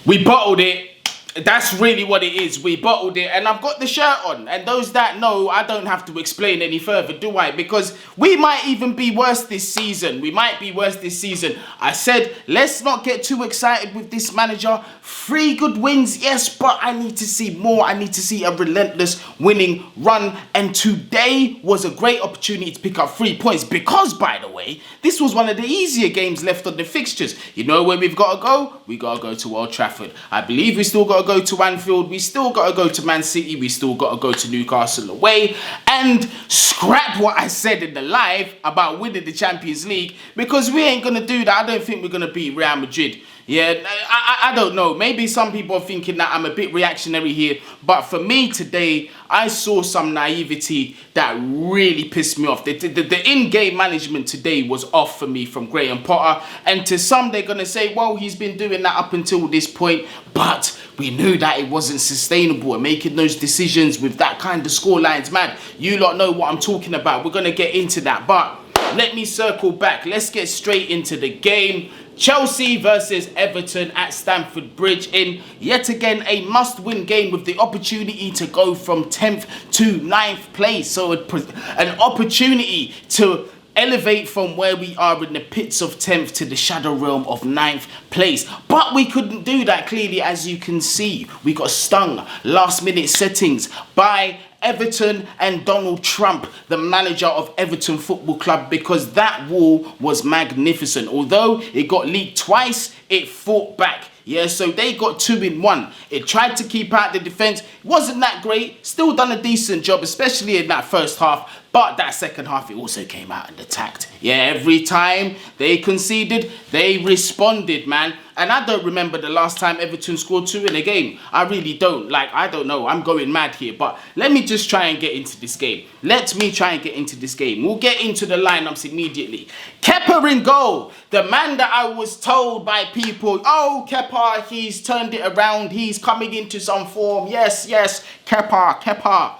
We bottled it. That's really what it is. We bottled it, and I've got the shirt on. And those that know, I don't have to explain any further, do I? Because we might even be worse this season. We might be worse this season. I said, let's not get too excited with this manager. 3 good wins, yes, but I need to see more. I need to see a relentless winning run. And today was a great opportunity to pick up 3 points because, by the way, this was one of the easier games left on the fixtures. You know where we've got to go? We got to go to Old Trafford. I believe we still got to go to Anfield. We still got to go to Man City. We still got to go to Newcastle away. And scrap what I said in the live about winning the Champions League, because we ain't going to do that. I don't think we're going to beat Real Madrid. Yeah, I don't know. Maybe some people are thinking that I'm a bit reactionary here. But for me today, I saw some naivety that really pissed me off. The in-game management today was off for me from Graham Potter. And to some, they're going to say, well, he's been doing that up until this point. But we knew that it wasn't sustainable. And making those decisions with that kind of scorelines, man, you lot know what I'm talking about. We're going to get into that. But let me circle back. Let's get straight into the game. Chelsea versus Everton at Stamford Bridge in yet again a must-win game with the opportunity to go from 10th to 9th place. So an opportunity to elevate from where we are in the pits of 10th to the shadow realm of 9th place. But we couldn't do that, clearly, as you can see. We got stung last-minute settings by Everton and Donald Trump, the manager of Everton Football Club, because that wall was magnificent. Although it got leaked twice, it fought back. Yeah, so they got 2 in 1. It tried to keep out the defence. Wasn't that great. Still done a decent job, especially in that first half. But that second half, it also came out and attacked. Yeah, every time they conceded, they responded, man. And I don't remember the last time Everton scored 2 in a game. I really don't. Like, I don't know. I'm going mad here. But let me just try and get into this game. Let me try and get into this game. We'll get into the lineups immediately. Kepa in goal. The man that I was told by people, oh, Kepa, he's turned it around. He's coming into some form. Yes, yes, Kepa.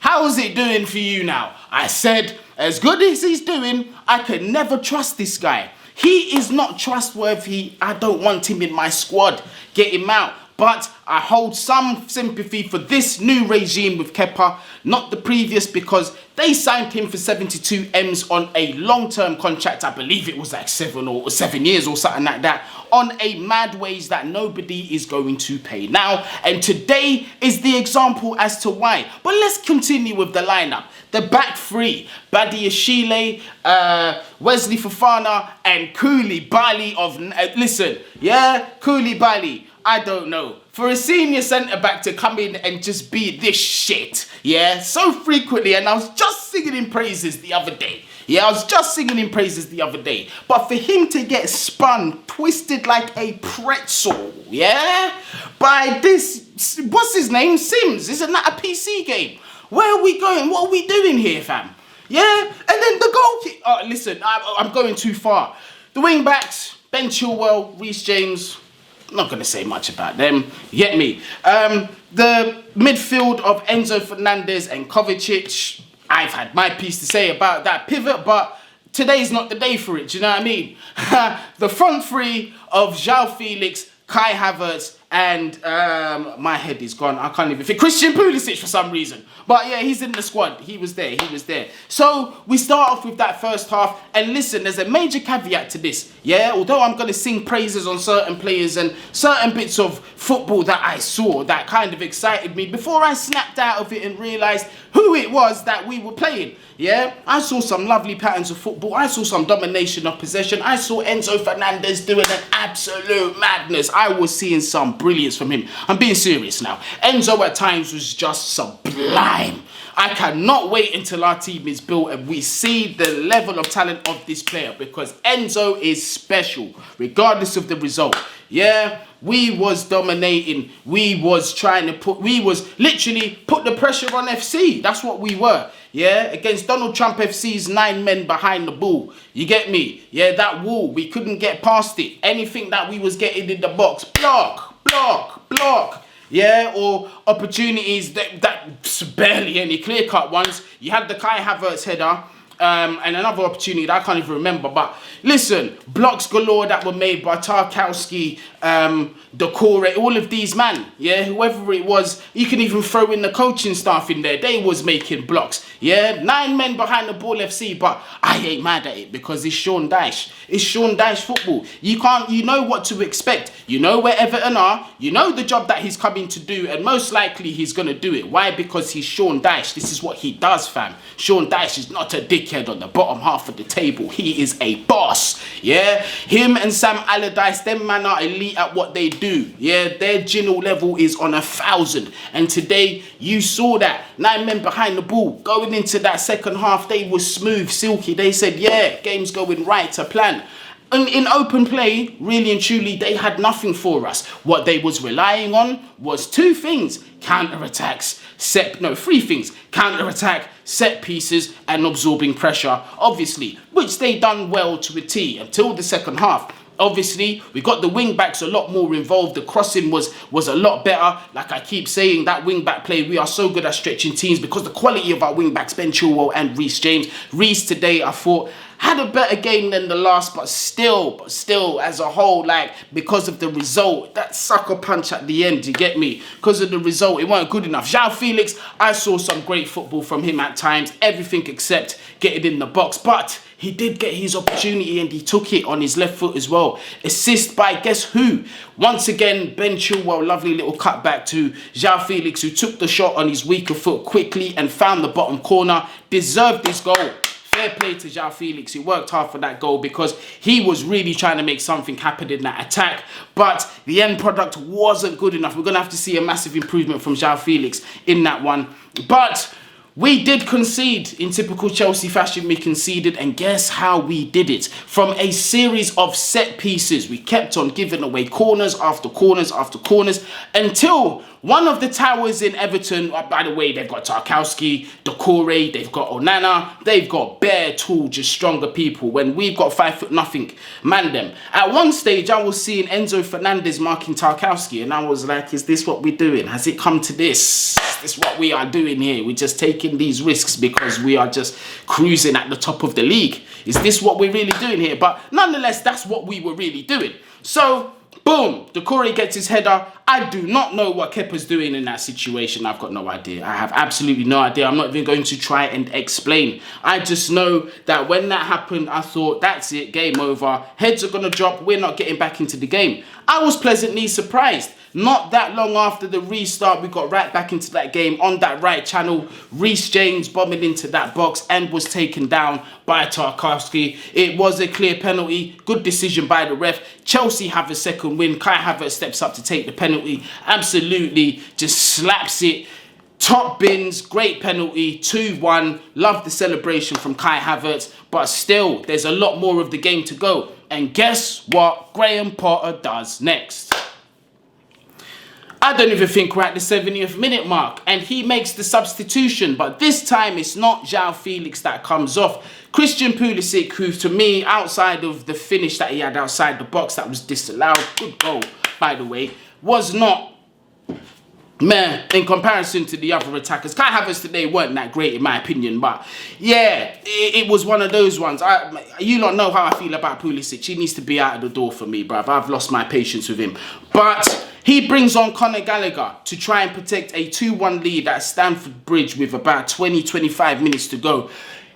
How's it doing for you now? I said, as good as he's doing, I can never trust this guy. He is not trustworthy. I don't want him in my squad. Get him out. But I hold some sympathy for this new regime with Kepa, not the previous, because they signed him for 72 M's on a long-term contract. I believe it was like 7 years or something like that, on a mad wage that nobody is going to pay now. And today is the example as to why. But let's continue with the lineup. The back three, Badiashile, Wesley Fofana, and Koulibaly of... listen, yeah, Koulibaly. I don't know. For a senior centre-back to come in and just be this shit, yeah, so frequently, and I was just singing in praises the other day. Yeah, I was just singing in praises the other day. But for him to get spun, twisted like a pretzel, yeah, by this, what's his name, Sims, isn't that a PC game? Where are we going? What are we doing here, fam? Yeah, and then the goalkeeper, listen, I'm going too far. The wing-backs, Ben Chilwell, Reece James, not going to say much about them. You get me? The midfield of Enzo Fernandez and Kovacic, I've had my piece to say about that pivot, but today's not the day for it, do you know what I mean? The front three of João Felix, Kai Havertz, and my head is gone. I can't even think. Christian Pulisic for some reason. But yeah, he's in the squad. He was there. So we start off with that first half. And listen, there's a major caveat to this. Yeah, although I'm going to sing praises on certain players and certain bits of football that I saw that kind of excited me, before I snapped out of it and realised who it was that we were playing. Yeah, I saw some lovely patterns of football. I saw some domination of possession. I saw Enzo Fernandez doing an absolute madness. I was seeing some brilliance from him. I'm being serious now. Enzo at times was just sublime. I cannot wait until our team is built and we see the level of talent of this player, because Enzo is special regardless of the result. Yeah, we was dominating. We was literally put the pressure on FC. That's what we were. Yeah, against Donald Trump FC's 9 men behind the ball. You get me? Yeah, that wall, we couldn't get past it. Anything that we was getting in the box, block. Yeah, or opportunities that's barely any clear-cut ones. You had the Kai Havertz header. and another opportunity that I can't even remember. But listen, blocks galore that were made by Tarkowski, Decore, all of these man, yeah, whoever it was. You can even throw in the coaching staff in there. They was making blocks, yeah. 9 men behind the ball FC, but I ain't mad at it because it's Sean Dyche. It's Sean Dyche football. You know what to expect. You know where Everton are. You know the job that he's coming to do, and most likely he's going to do it. Why? Because he's Sean Dyche. This is what he does, fam. Sean Dyche is not a dickhead on the bottom half of the table. He is a boss, yeah. Him and Sam Allardyce, them man are elite at what they do, yeah. Their Gino level is on 1,000, and today you saw that 9 men behind the ball going into that second half. They were smooth, silky. They said, yeah, game's going right to plan. In open play, really and truly, they had nothing for us. What they was relying on was 2 things: counter-attacks, 3 things: counter-attack, set pieces, and absorbing pressure, obviously, which they done well to a T until the second half. Obviously, we got the wing-backs a lot more involved. The crossing was a lot better. Like I keep saying, that wing-back play, we are so good at stretching teams because the quality of our wing-backs, Ben Chilwell and Reece James. Reece today, I thought, had a better game than the last, but still, as a whole, like, because of the result, that sucker punch at the end, you get me? Because of the result, it weren't good enough. João Felix, I saw some great football from him at times, everything except getting in the box, but he did get his opportunity and he took it on his left foot as well. Assist by guess who? Once again, Ben Chilwell, lovely little cutback to João Felix, who took the shot on his weaker foot quickly and found the bottom corner. Deserved this goal. Fair play to João Felix. He worked hard for that goal because he was really trying to make something happen in that attack. But the end product wasn't good enough. We're going to have to see a massive improvement from João Felix in that one. But we did concede. In typical Chelsea fashion, we conceded. And guess how we did it? From a series of set pieces. We kept on giving away corners after corners after corners until one of the towers in Everton, by the way, they've got Tarkowski, Decore, they've got Onana, they've got bare tall, just stronger people. When we've got 5'0", man them. At one stage, I was seeing Enzo Fernandez marking Tarkowski, and I was like, is this what we're doing? Has it come to this? Is this what we are doing here? We're just taking these risks because we are just cruising at the top of the league. Is this what we're really doing here? But nonetheless, that's what we were really doing. So, boom, Decore gets his header. I do not know what Kepa's doing in that situation. I've got no idea. I have absolutely no idea. I'm not even going to try and explain. I just know that when that happened, I thought, that's it, game over. Heads are going to drop. We're not getting back into the game. I was pleasantly surprised. Not that long after the restart, we got right back into that game on that right channel. Reece James bombing into that box and was taken down by Tarkowski. It was a clear penalty. Good decision by the ref. Chelsea have a second win. Kai Havertz steps up to take the penalty. Absolutely just slaps it. Top bins, great penalty, 2-1. Love the celebration from Kai Havertz. But still, there's a lot more of the game to go. And guess what Graham Potter does next? I don't even think we're at the 70th minute mark, and he makes the substitution, but this time it's not João Felix that comes off. Christian Pulisic, who to me, outside of the finish that he had outside the box that was disallowed, good goal by the way, was not, man, in comparison to the other attackers. Kai Havertz today weren't that great in my opinion, but yeah, it was one of those ones. You don't know how I feel about Pulisic. He needs to be out of the door for me, bruv. I've lost my patience with him. But he brings on Conor Gallagher to try and protect a 2-1 lead at Stamford Bridge with about 20-25 minutes to go.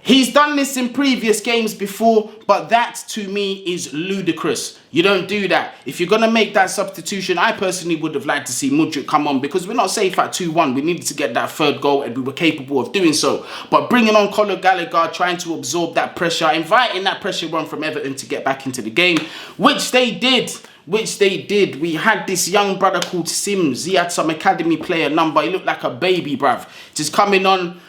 He's done this in previous games before, but that to me is ludicrous. You don't do that. If you're going to make that substitution, I personally would have liked to see Mudryk come on because we're not safe at 2-1. We needed to get that third goal and we were capable of doing so. But bringing on Conor Gallagher, trying to absorb that pressure, inviting that pressure run from Everton to get back into the game, which they did. We had this young brother called Sims. He had some academy player number. He looked like a baby, bruv. Just coming on.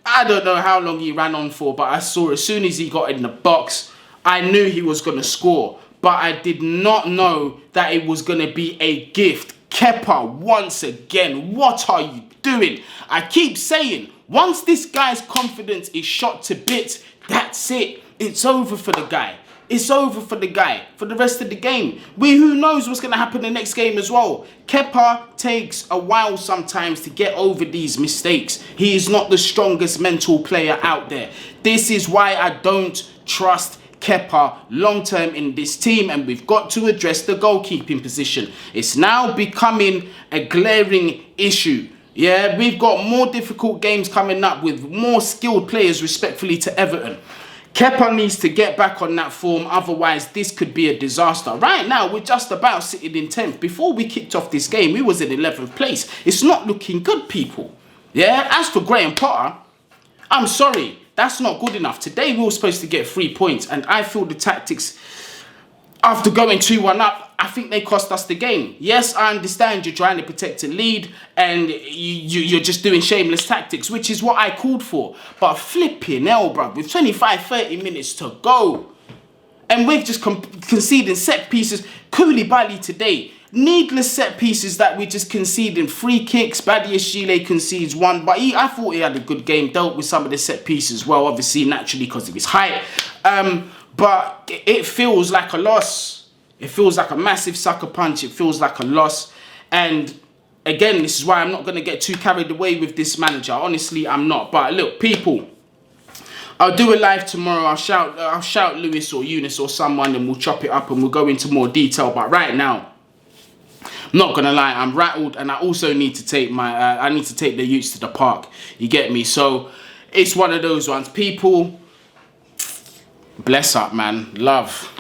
I don't know how long he ran on for, but I saw as soon as he got in the box, I knew he was going to score. But I did not know that it was going to be a gift. Kepa, once again, what are you doing? I keep saying, once this guy's confidence is shot to bits, that's it. It's over for the guy. it's over for the guy for the rest of the game. Who knows what's going to happen the next game as well. Kepa takes a while sometimes to get over these mistakes. He is not the strongest mental player out there. This is why I don't trust Kepa long term in this team, and we've got to address the goalkeeping position. It's now becoming a glaring issue. Yeah, we've got more difficult games coming up with more skilled players, respectfully, to Everton. Kepa needs to get back on that form, otherwise this could be a disaster. Right now, we're just about sitting in 10th. Before we kicked off this game, we was in 11th place. It's not looking good, people. Yeah, as for Graham Potter, I'm sorry, that's not good enough. Today, we were supposed to get 3 points, and I feel the tactics, after going 2-1 up, I think they cost us the game. Yes, I understand you're trying to protect a lead and you're just doing shameless tactics, which is what I called for. But flipping hell, bruv, with 25-30 minutes to go, and we're just conceding set pieces. Koulibaly today, needless set pieces that we're just conceding. Free kicks, Badiashile concedes one, but I thought he had a good game, dealt with some of the set pieces well, obviously, naturally, because of his height. But it feels like a loss. It feels like a massive sucker punch. It feels like a loss. And again, this is why I'm not going to get too carried away with this manager. Honestly, I'm not. But look, people, I'll do a live tomorrow. I'll shout Lewis or Eunice or someone, and we'll chop it up and we'll go into more detail. But right now, I'm not gonna lie, I'm rattled, and I also need to take my the youths to the park. You get me? So it's one of those ones. People, bless up, man. Love.